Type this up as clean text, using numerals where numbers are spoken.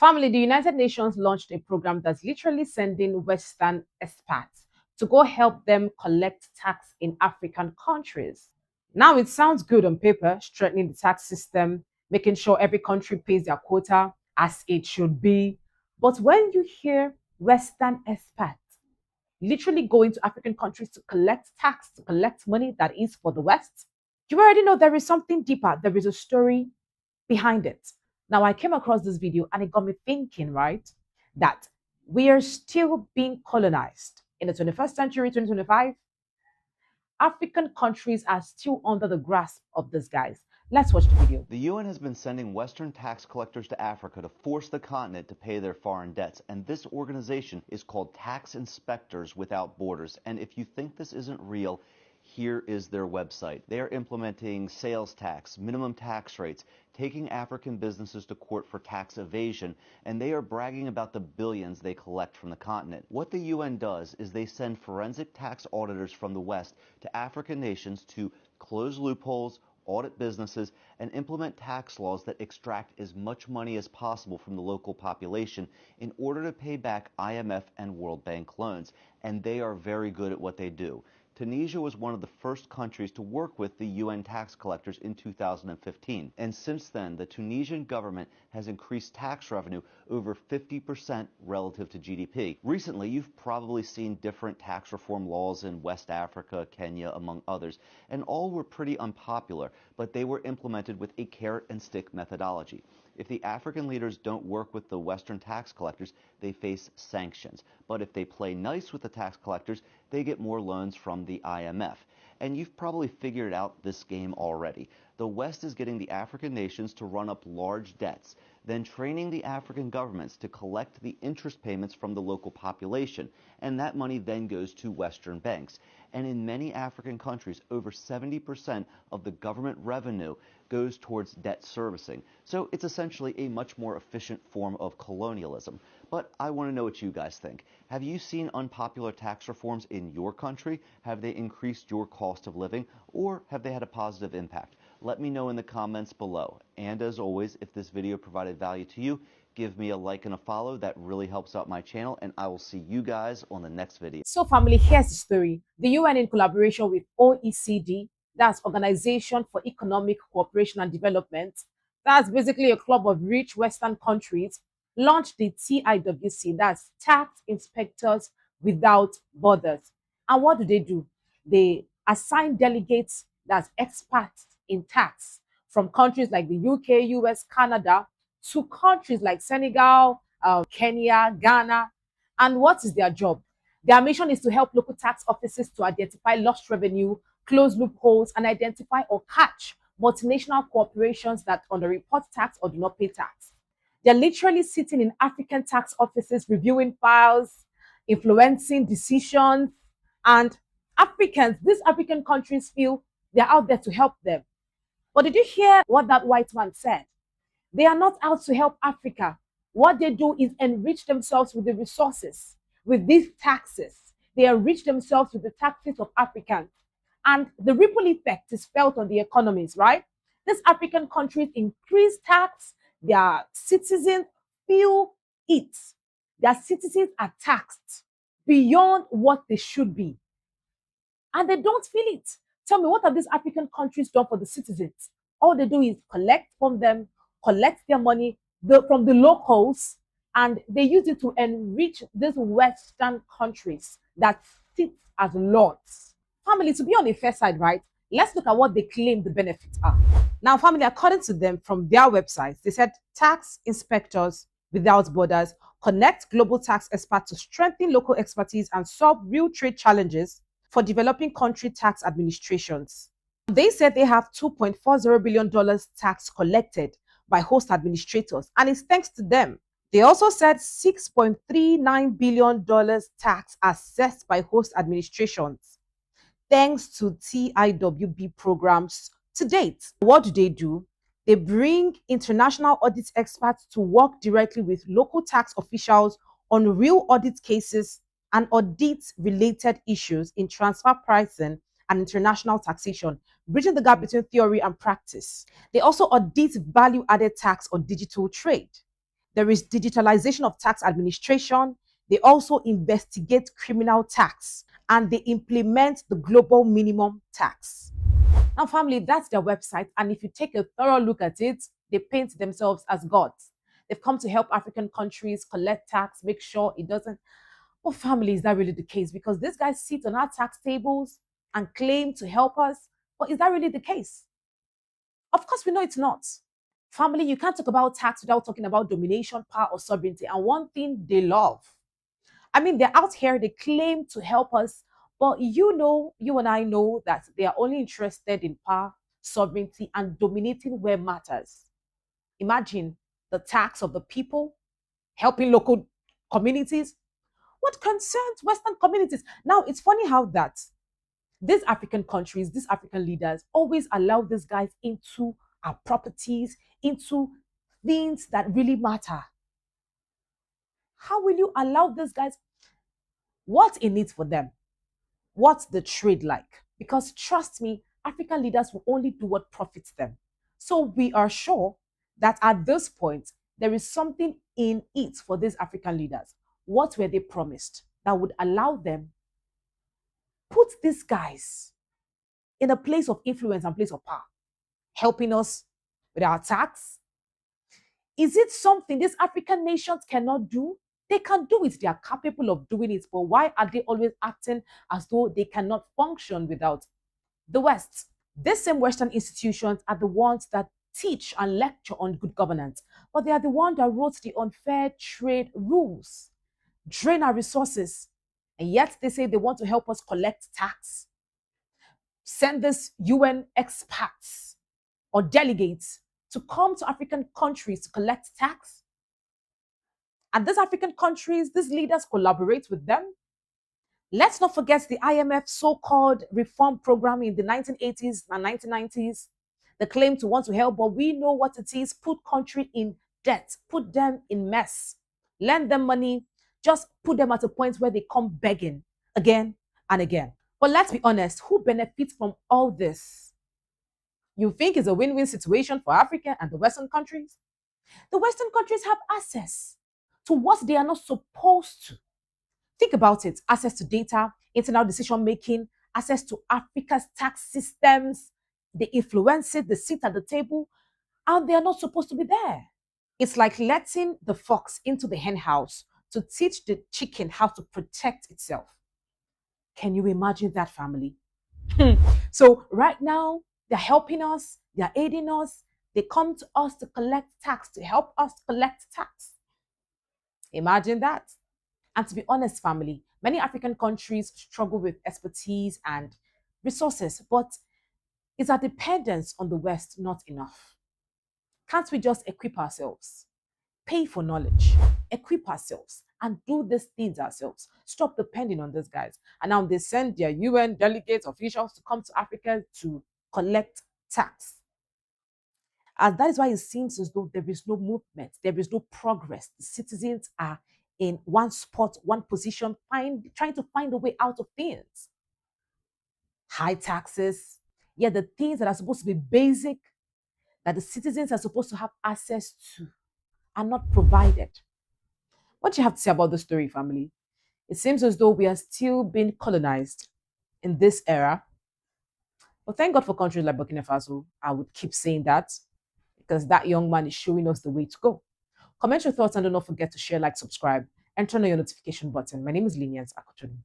Family, the United Nations launched a program that's literally sending Western expats to go help them collect tax in African countries. Now, it sounds good on paper, strengthening the tax system, making sure every country pays their quota as it should be. But when you hear Western expats literally going to African countries to collect tax, to collect money that is for the West, you already know there is something deeper. There is a story behind it. Now, I came across this video and it got me thinking, right, that we are still being colonized in the 21st century, 2025. African countries are still under the grasp of these guys. Let's watch the video. The UN has been sending Western tax collectors to Africa to force the continent to pay their foreign debts, and this organization is called Tax Inspectors Without Borders. And if you think this isn't real, here is their website. They are implementing sales tax, minimum tax rates, taking African businesses to court for tax evasion, and they are bragging about the billions they collect from the continent. What the UN does is they send forensic tax auditors from the West to African nations to close loopholes, audit businesses, and implement tax laws that extract as much money as possible from the local population in order to pay back IMF and World Bank loans. And they are very good at what they do. Tunisia was one of the first countries to work with the UN tax collectors in 2015. And since then, the Tunisian government has increased tax revenue over 50% relative to GDP. Recently, you've probably seen different tax reform laws in West Africa, Kenya, among others, and all were pretty unpopular, but they were implemented with a carrot and stick methodology. If the African leaders don't work with the Western tax collectors, they face sanctions. But if they play nice with the tax collectors, they get more loans from the IMF. And you've probably figured out this game already. The West is getting the African nations to run up large debts, then training the African governments to collect the interest payments from the local population, and that money then goes to Western banks. And in many African countries, over 70% of the government revenue goes towards debt servicing. So it's essentially a much more efficient form of colonialism. But I want to know what you guys think. Have you seen unpopular tax reforms in your country? Have they increased your cost of living, or have they had a positive impact? Let me know in the comments below. And as always, if this video provided value to you, give me a like and a follow. That really helps out my channel, and I will see you guys on the next video. So, family, here's the story. The UN, in collaboration with OECD, that's Organization for Economic Cooperation and Development, that's basically a club of rich Western countries, launched the TIWC, that's Tax Inspectors Without Borders. And what do? They assign delegates, that's experts in tax, from countries like the UK, US, Canada, to countries like Senegal, Kenya, Ghana. And what is their job? Their mission is to help local tax offices to identify lost revenue, close loopholes, and identify or catch multinational corporations that underreport tax or do not pay tax. They're literally sitting in African tax offices, reviewing files, influencing decisions, and these African countries feel they're out there to help them. But did you hear what that white man said? They are not out to help Africa. What they do is enrich themselves with the resources, with these taxes. They enrich themselves with the taxes of Africans. And the ripple effect is felt on the economies, right? These African countries increase tax, their citizens feel it. Their citizens are taxed beyond what they should be. And they don't feel it. Tell me, what have these African countries done for the citizens? All they do is collect from them, collect their money from the locals, and they use it to enrich these Western countries that sit as lords. Family, to be on the fair side, right? Let's look at what they claim the benefits are. Now, family, according to them, from their websites, they said Tax Inspectors Without Borders connect global tax experts to strengthen local expertise and solve real trade challenges for developing country tax administrations. They said they have $2.40 billion tax collected by host administrators, and it's thanks to them. They also said $6.39 billion tax assessed by host administrations, thanks to TIWB programs to date. What do? They bring international audit experts to work directly with local tax officials on real audit cases and audit-related issues in transfer pricing and international taxation, bridging the gap between theory and practice. They also audit value-added tax on digital trade. There is digitalization of tax administration. They also investigate criminal tax and they implement the global minimum tax. Now, family, that's their website. And if you take a thorough look at it, they paint themselves as gods. They've come to help African countries collect tax, make sure it doesn't. Oh, family, is that really the case? Because these guys sit on our tax tables and claim to help us. But is that really the case? Of course, we know it's not. Family, you can't talk about tax without talking about domination, power, or sovereignty. And one thing they love. I mean, they're out here, they claim to help us, but you know, you and I know that they are only interested in power, sovereignty, and dominating where matters. Imagine the tax of the people, helping local communities. What concerns Western communities? Now, it's funny how that these African countries, these African leaders always allow these guys into our properties, into things that really matter. How will you allow these guys? What's in it for them? What's the trade like? Because trust me, African leaders will only do what profits them. So we are sure that at this point, there is something in it for these African leaders. What were they promised that would allow them put these guys in a place of influence and place of power, helping us with our tax? Is it something these African nations cannot do? They can do it. They are capable of doing it. But why are they always acting as though they cannot function without the West? These same Western institutions are the ones that teach and lecture on good governance, but they are the ones that wrote the unfair trade rules, drain our resources, and yet they say they want to help us collect tax, send this UN experts or delegates to come to African countries to collect tax. And these African countries, these leaders collaborate with them. Let's not forget the IMF so-called reform program in the 1980s and 1990s. The claim to want to help, but we know what it is. Put country in debt, put them in mess, lend them money, just put them at a point where they come begging again and again. But let's be honest, who benefits from all this? You think it's a win-win situation for Africa and the Western countries? The Western countries have access to what they are not supposed to. Think about it: access to data, internal decision making, access to Africa's tax systems. They influence it, they sit at the table, and they are not supposed to be there. It's like letting the fox into the hen house to teach the chicken how to protect itself. Can you imagine that, family? So, right now, they're helping us, they're aiding us, they come to us to collect tax, to help us collect tax. Imagine that. And to be honest, family, many African countries struggle with expertise and resources, but is our dependence on the West not enough? Can't we just equip ourselves, pay for knowledge, equip ourselves, and do these things ourselves? Stop depending on these guys. And now they send their UN delegates, officials to come to Africa to collect tax. And that is why it seems as though there is no movement, there is no progress. The citizens are in one spot, one position, trying to find a way out of things. High taxes, yet the things that are supposed to be basic, that the citizens are supposed to have access to, are not provided. What do you have to say about the story, family? It seems as though we are still being colonized in this era. But thank God for countries like Burkina Faso. I would keep saying that because that young man is showing us the way to go. Comment your thoughts and do not forget to share, like, subscribe, and turn on your notification button. My name is Lynient Akotonou.